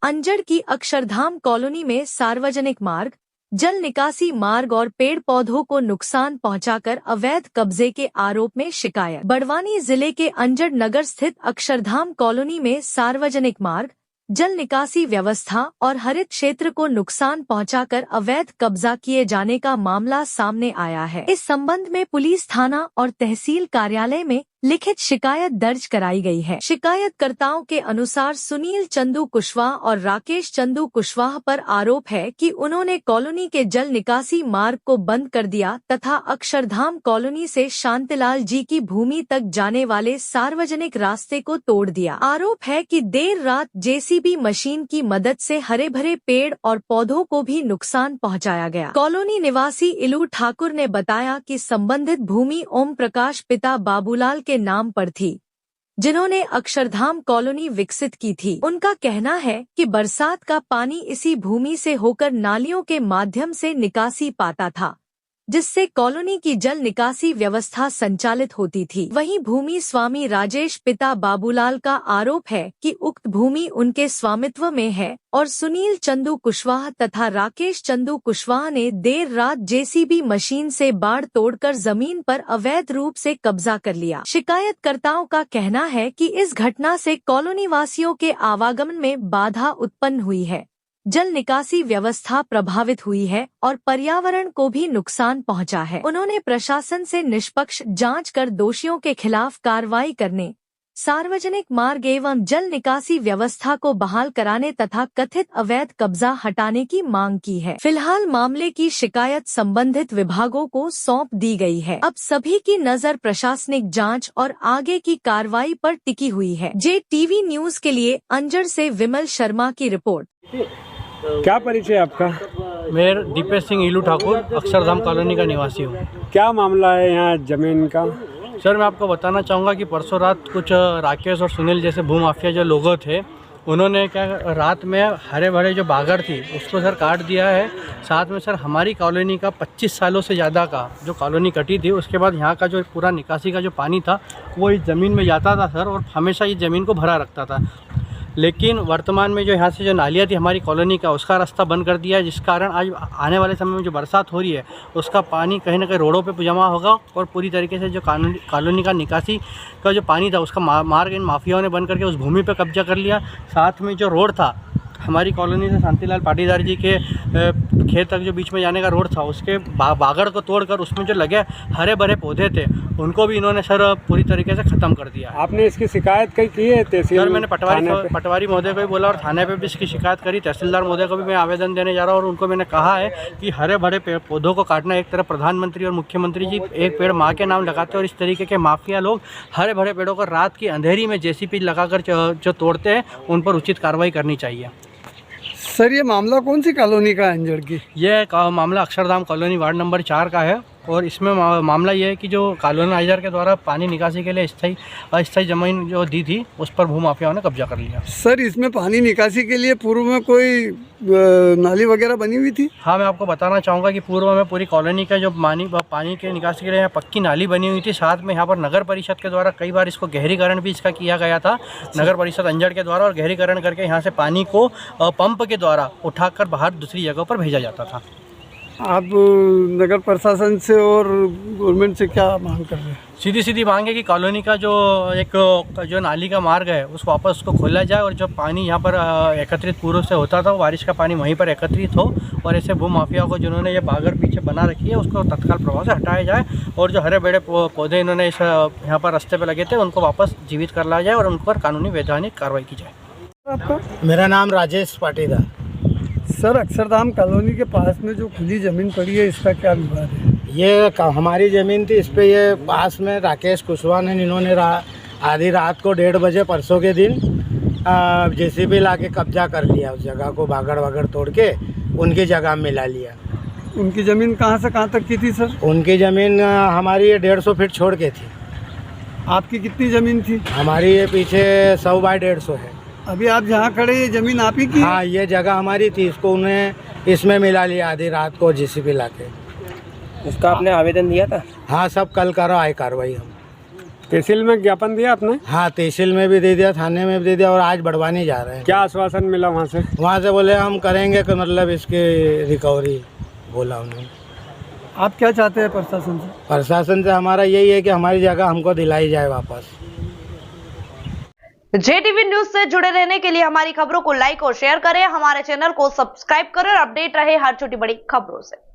अंजड़ की अक्षरधाम कॉलोनी में सार्वजनिक मार्ग, जल निकासी मार्ग और पेड़ पौधों को नुकसान पहुंचाकर अवैध कब्जे के आरोप में शिकायत। बड़वानी जिले के अंजड़ नगर स्थित अक्षरधाम कॉलोनी में सार्वजनिक मार्ग, जल निकासी व्यवस्था और हरित क्षेत्र को नुकसान पहुंचाकर अवैध कब्जा किए जाने का मामला सामने आया है। इस संबंध में पुलिस थाना और तहसील कार्यालय में लिखित शिकायत दर्ज कराई गई है। शिकायतकर्ताओं के अनुसार सुनील चंदू कुशवाहा और राकेश चंदू कुशवाहा पर आरोप है कि उन्होंने कॉलोनी के जल निकासी मार्ग को बंद कर दिया तथा अक्षरधाम कॉलोनी से शांतिलाल जी की भूमि तक जाने वाले सार्वजनिक रास्ते को तोड़ दिया। आरोप है कि देर रात जेसीबी मशीन की मदद से हरे भरे पेड़ और पौधों को भी नुकसान पहुंचाया गया। कॉलोनी निवासी इलू ठाकुर ने बताया कि संबंधित भूमि ओम प्रकाश पिता बाबूलाल के नाम पर थी, जिन्होंने अक्षरधाम कॉलोनी विकसित की थी। उनका कहना है कि बरसात का पानी इसी भूमि से होकर नालियों के माध्यम से निकासी पाता था, जिससे कॉलोनी की जल निकासी व्यवस्था संचालित होती थी। वहीं भूमि स्वामी राजेश पिता बाबूलाल का आरोप है कि उक्त भूमि उनके स्वामित्व में है और सुनील चंदू कुशवाहा तथा राकेश चंदू कुशवाहा ने देर रात जेसीबी मशीन से बाड़ तोड़कर जमीन पर अवैध रूप से कब्जा कर लिया। शिकायतकर्ताओं का कहना है कि इस घटना से कॉलोनी वासियों के आवागमन में बाधा उत्पन्न हुई है, जल निकासी व्यवस्था प्रभावित हुई है और पर्यावरण को भी नुकसान पहुंचा है। उन्होंने प्रशासन से निष्पक्ष जांच कर दोषियों के खिलाफ कार्रवाई करने, सार्वजनिक मार्ग एवं जल निकासी व्यवस्था को बहाल कराने तथा कथित अवैध कब्जा हटाने की मांग की है। फिलहाल मामले की शिकायत संबंधित विभागों को सौंप दी गई है। अब सभी की नजर प्रशासनिक जांच और आगे की कार्रवाई पर टिकी हुई है। JTV न्यूज के लिए अंजड़ से विमल शर्मा की रिपोर्ट। क्या परिचय आपका? मैं दीपेश सिंह इलू ठाकुर अक्षरधाम कॉलोनी का निवासी हूँ। क्या मामला है यहाँ जमीन का? सर, मैं आपको बताना चाहूँगा कि परसों रात कुछ राकेश और सुनील जैसे भूमाफिया जो लोग थे, उन्होंने क्या रात में हरे भरे जो बागड़ थी उसको सर काट दिया है। साथ में सर हमारी कॉलोनी का 25 सालों से ज़्यादा का जो कॉलोनी कटी थी, उसके बाद यहाँ का जो पूरा निकासी का जो पानी था वो इस ज़मीन में जाता था सर, और हमेशा इस ज़मीन को भरा रखता था। लेकिन वर्तमान में जो यहाँ से जो नालियाँ थी हमारी कॉलोनी का, उसका रास्ता बंद कर दिया है, जिस कारण आज आने वाले समय में जो बरसात हो रही है उसका पानी कहीं ना कहीं रोडों पे जमा होगा और पूरी तरीके से जो कॉलोनी का निकासी का जो पानी था उसका मार्ग इन माफियाओं ने बंद करके उस भूमि पे कब्जा कर लिया। साथ में जो रोड था हमारी कॉलोनी से शांतिलाल पाटीदार जी के खेत तक जो बीच में जाने का रोड था, उसके बागड़ को तोड़कर उसमें जो लगे हरे भरे पौधे थे उनको भी इन्होंने सर पूरी तरीके से ख़त्म कर दिया। आपने इसकी शिकायत कहीं की है तहसील? सर, मैंने पटवारी महोदय को भी बोला और थाने पे भी इसकी शिकायत करी। तहसीलदार महोदय को भी मैं आवेदन देने जा रहा हूँ और उनको मैंने कहा है कि हरे भरे पौधों को काटना, एक तरफ प्रधानमंत्री और मुख्यमंत्री जी एक पेड़ माँ के नाम लगाते हैं और इस तरीके के माफिया लोग हरे भरे पेड़ों को रात की अंधेरी में जेसीबी लगाकर जो तोड़ते हैं उन पर उचित कार्रवाई करनी चाहिए। सर, ये मामला कौन सी कॉलोनी का है अंजड़ की? ये मामला अक्षरधाम कॉलोनी वार्ड नंबर 4 का है और इसमें मामला ये है कि जो कॉलोनाइजर के द्वारा पानी निकासी के लिए अस्थायी ज़मीन जो दी थी उस पर भूमाफियाओं ने कब्जा कर लिया। सर, इसमें पानी निकासी के लिए पूर्व में कोई नाली वगैरह बनी हुई थी? हाँ, मैं आपको बताना चाहूँगा कि पूर्व में पूरी कॉलोनी का जो पानी के निकासी के लिए यहाँ पक्की नाली बनी हुई थी। साथ में यहाँ पर नगर परिषद के द्वारा कई बार इसको गहरीकरण भी इसका किया गया था, नगर परिषद अंजड़ के द्वारा, और गहरीकरण करके यहाँ से पानी को पंप के द्वारा उठाकर बाहर दूसरी जगहों पर भेजा जाता था। आप नगर प्रशासन से और गवर्नमेंट से क्या मांग कर रहे हैं? सीधी मांग है कि कॉलोनी का जो नाली का मार्ग है उसको वापस उसको खोला जाए और जो पानी यहाँ पर एकत्रित पूर्व से होता था वो बारिश का पानी वहीं पर एकत्रित हो और ऐसे भूमाफिया को जिन्होंने ये बागड़ पीछे बना रखी है उसको तत्काल प्रभाव से हटाया जाए और जो हरे बड़े पौधे इन्होंने इस यहाँ पर रास्ते पर लगे थे उनको वापस जीवित कर लाया जाए और उन पर कानूनी वैधानिक कार्रवाई की जाए। आपका? मेरा नाम राजेश पाटीदार। सर, अक्षरधाम कॉलोनी के पास में जो खुली ज़मीन पड़ी है इसका क्या विवाद है? ये हमारी ज़मीन थी, इस पे ये पास में राकेश कुशवाहा ने इन्होंने आधी रात को 1:30 बजे परसों के दिन जेसीबी ला के कब्जा कर लिया। उस जगह को बागड़ वगड़ तोड़ के उनकी जगह मिला लिया। उनकी ज़मीन कहाँ से कहाँ तक की थी सर? उनकी ज़मीन हमारी 150 फीट छोड़ के थी। आपकी कितनी ज़मीन थी? हमारी ये पीछे 100 बाई 150 है। अभी आप जहाँ खड़े ये ज़मीन आप ही की? हाँ, ये जगह हमारी थी, इसको उन्हें इसमें मिला लिया आधी रात को जेसीबी ला के। उसका आपने आवेदन दिया था? हाँ, सब कल करो आए कार्रवाई हम। तहसील में ज्ञापन दिया आपने? हाँ, तहसील में भी दे दिया, थाने में भी दे दिया और आज बढ़वानी जा रहे हैं। क्या आश्वासन मिला वहाँ से? वहाँ से बोले हम करेंगे कि मतलब इसकी रिकवरी, बोला उन्होंने। आप क्या चाहते हैं प्रशासन से? प्रशासन से हमारा यही है कि हमारी जगह हमको दिलाई जाए वापस। JTV न्यूज से जुड़े रहने के लिए हमारी खबरों को लाइक और शेयर करें, हमारे चैनल को सब्सक्राइब करें और अपडेट रहे हर छोटी बड़ी खबरों से।